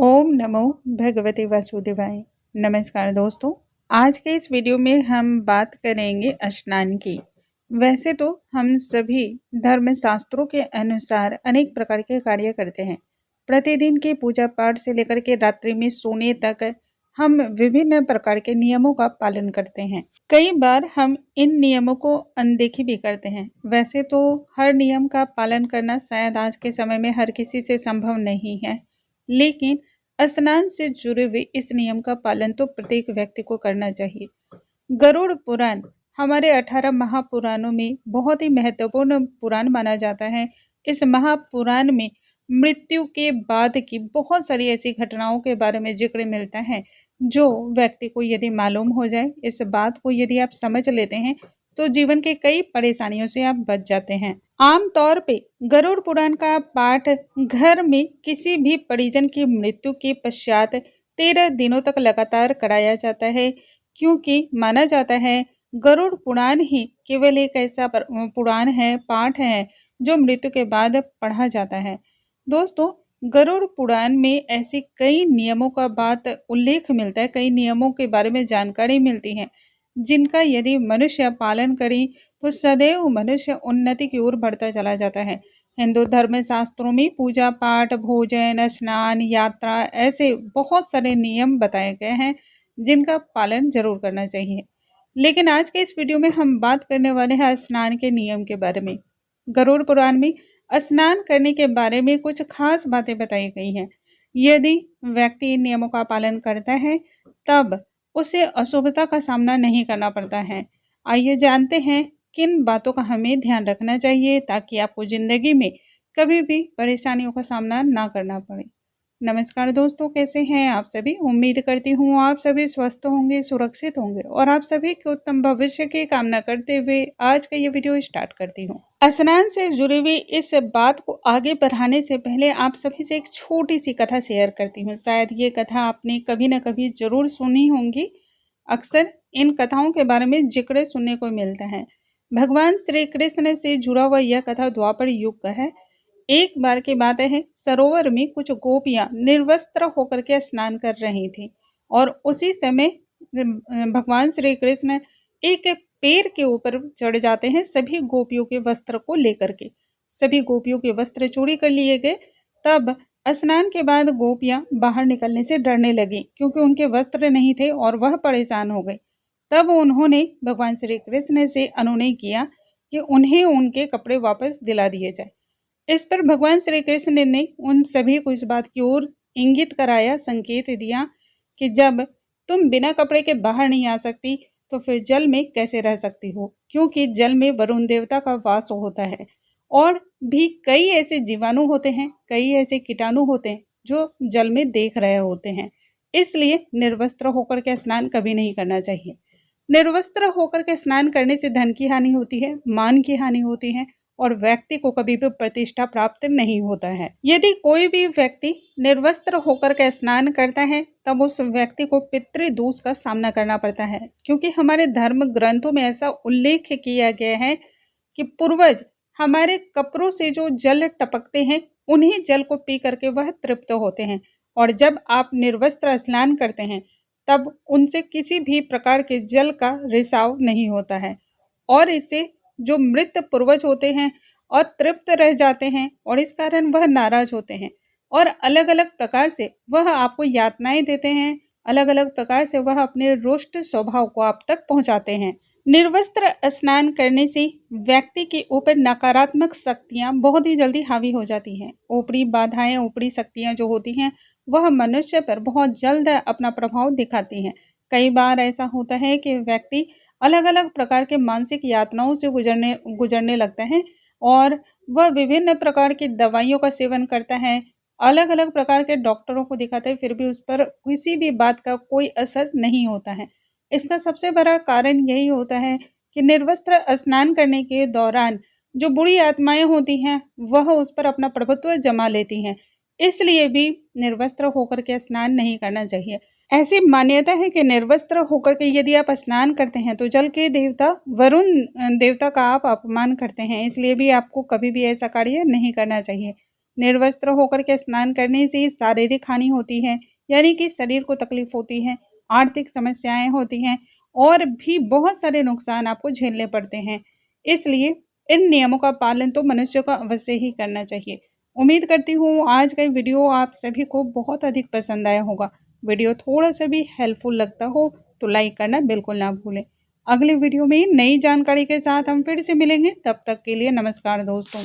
ओम नमो भगवते वासुदेवाय। नमस्कार दोस्तों, आज के इस वीडियो में हम बात करेंगे स्नान की। वैसे तो हम सभी धर्म शास्त्रों के अनुसार अनेक प्रकार के कार्य करते हैं। प्रतिदिन की पूजा पाठ से लेकर के रात्रि में सोने तक हम विभिन्न प्रकार के नियमों का पालन करते हैं। कई बार हम इन नियमों को अनदेखी भी करते हैं। वैसे तो हर नियम का पालन करना शायद आज के समय में हर किसी से संभव नहीं है, लेकिन स्नान से जुड़े हुए इस नियम का पालन तो प्रत्येक व्यक्ति को करना चाहिए। गरुड़ पुराण हमारे 18 महापुराणों में बहुत ही महत्वपूर्ण पुराण माना जाता है। इस महापुराण में मृत्यु के बाद की बहुत सारी ऐसी घटनाओं के बारे में जिक्र मिलता है, जो व्यक्ति को यदि मालूम हो जाए, इस बात को यदि आप समझ लेते हैं, तो जीवन के कई परेशानियों से आप बच जाते हैं। आम तौर पे गरुड़ पुराण का पाठ घर में किसी भी परिजन की मृत्यु के पश्चात 13 दिनों तक लगातार कराया जाता है, क्योंकि माना जाता है गरुड़ पुराण ही केवल एक ऐसा पुराण है, पाठ है, जो मृत्यु के बाद पढ़ा जाता है। दोस्तों, गरुड़ पुराण में ऐसी कई नियमों का बात उल्लेख मिलता है, कई नियमों के बारे में जानकारी मिलती है, जिनका यदि मनुष्य पालन करे तो सदैव मनुष्य उन्नति की ओर बढ़ता चला जाता है। हिंदू धर्म शास्त्रों में पूजा पाठ, भोजन, स्नान, यात्रा ऐसे बहुत सारे नियम बताए गए हैं, जिनका पालन जरूर करना चाहिए। लेकिन आज के इस वीडियो में हम बात करने वाले हैं स्नान के नियम के बारे में। गरुड़ पुराण में स्नान करने के बारे में कुछ खास बातें बताई गई हैं। यदि व्यक्ति इन नियमों का पालन करता है, तब उसे अशुभता का सामना नहीं करना पड़ता है। आइए जानते हैं किन बातों का हमें ध्यान रखना चाहिए, ताकि आपको जिंदगी में कभी भी परेशानियों का सामना ना करना पड़े। नमस्कार दोस्तों, कैसे हैं आप सभी? उम्मीद करती हूँ आप सभी स्वस्थ होंगे, सुरक्षित होंगे और आप सभी के उत्तम भविष्य की कामना करते हुए आज का ये वीडियो स्टार्ट करती हूँ। स्नान से जुड़ी हुई इस बात को आगे बढ़ाने से पहले आप सभी से एक छोटी सी कथा शेयर करती हूँ। शायद ये कथा आपने कभी न कभी जरूर सुनी होंगी। अक्सर इन कथाओं के बारे में जिक्र सुनने को मिलता है। भगवान श्री कृष्ण से जुड़ा हुआ यह कथा द्वापर युग का है। एक बार की बात है, सरोवर में कुछ गोपियां निर्वस्त्र होकर के स्नान कर रही थी और उसी समय भगवान श्री कृष्ण एक पेड़ के ऊपर चढ़ जाते हैं सभी गोपियों के वस्त्र को लेकर के। सभी गोपियों के वस्त्र चोरी कर लिए गए। तब स्नान के बाद गोपियां बाहर निकलने से डरने लगी, क्योंकि उनके वस्त्र नहीं थे और वह परेशान हो गई। तब उन्होंने भगवान श्री कृष्ण से अनुनय किया कि उन्हें उनके कपड़े वापस दिला दिए जाए। इस पर भगवान श्री कृष्ण ने उन सभी को इस बात की ओर इंगित कराया, संकेत दिया कि जब तुम बिना कपड़े के बाहर नहीं आ सकती, तो फिर जल में कैसे रह सकती हो, क्योंकि जल में वरुण देवता का वास होता है और भी कई ऐसे जीवाणु होते हैं, कई ऐसे कीटाणु होते हैं जो जल में देख रहे होते हैं। इसलिए निर्वस्त्र होकर के स्नान कभी नहीं करना चाहिए। निर्वस्त्र होकर के स्नान करने से धन की हानि होती है, मान की हानि होती है और व्यक्ति को कभी भी प्रतिष्ठा प्राप्त नहीं होता है। यदि कोई भी व्यक्ति निर्वस्त्र होकर के स्नान करता है, तब उस व्यक्ति को पितृदोष का सामना करना पड़ता है, क्योंकि हमारे धर्म ग्रंथों में ऐसा उल्लेख किया गया है कि पूर्वज हमारे कपड़ों से जो जल टपकते हैं, उन्हीं जल को पी करके वह तृप्त होते हैं। और जब आप निर्वस्त्र स्नान करते हैं, तब उनसे किसी भी प्रकार के जल का रिसाव नहीं होता है और इससे जो मृत पूर्वज होते हैं अतृप्त रह जाते हैं और इस कारण वह नाराज होते हैं और अलग अलग प्रकार से वह आपको यातनाएं देते हैं। अलग अलग प्रकार से वह अपने रुष्ट स्वभाव को आप तक पहुंचाते हैं। निर्वस्त्र स्नान करने से व्यक्ति के ऊपर नकारात्मक शक्तियां बहुत ही जल्दी हावी हो जाती हैं। ऊपरी बाधाएं, ऊपरी शक्तियां जो होती हैं, वह मनुष्य पर बहुत जल्द अपना प्रभाव दिखाती हैं। कई बार ऐसा होता है कि व्यक्ति अलग अलग प्रकार के मानसिक यातनाओं से गुजरने लगता है और वह विभिन्न प्रकार की दवाइयों का सेवन करता है, अलग अलग प्रकार के डॉक्टरों को दिखाता है, फिर भी उस पर किसी भी बात का कोई असर नहीं होता है। इसका सबसे बड़ा कारण यही होता है कि निर्वस्त्र स्नान करने के दौरान जो बुरी आत्माएं होती हैं, वह उस पर अपना प्रभुत्व जमा लेती हैं। इसलिए भी निर्वस्त्र होकर के स्नान नहीं करना चाहिए। ऐसी मान्यता है कि निर्वस्त्र होकर के यदि आप स्नान करते हैं तो जल के देवता वरुण देवता का आप अपमान करते हैं, इसलिए भी आपको कभी भी ऐसा कार्य नहीं करना चाहिए। निर्वस्त्र होकर के स्नान करने से शारीरिक हानि होती है, यानी कि शरीर को तकलीफ होती है, आर्थिक समस्याएं होती हैं और भी बहुत सारे नुकसान आपको झेलने पड़ते हैं। इसलिए इन नियमों का पालन तो मनुष्य को अवश्य ही करना चाहिए। उम्मीद करती हूँ आज का वीडियो आप सभी को बहुत अधिक पसंद आया होगा। वीडियो थोड़ा सा भी हेल्पफुल लगता हो तो लाइक करना बिल्कुल ना भूलें। अगले वीडियो में नई जानकारी के साथ हम फिर से मिलेंगे, तब तक के लिए नमस्कार दोस्तों।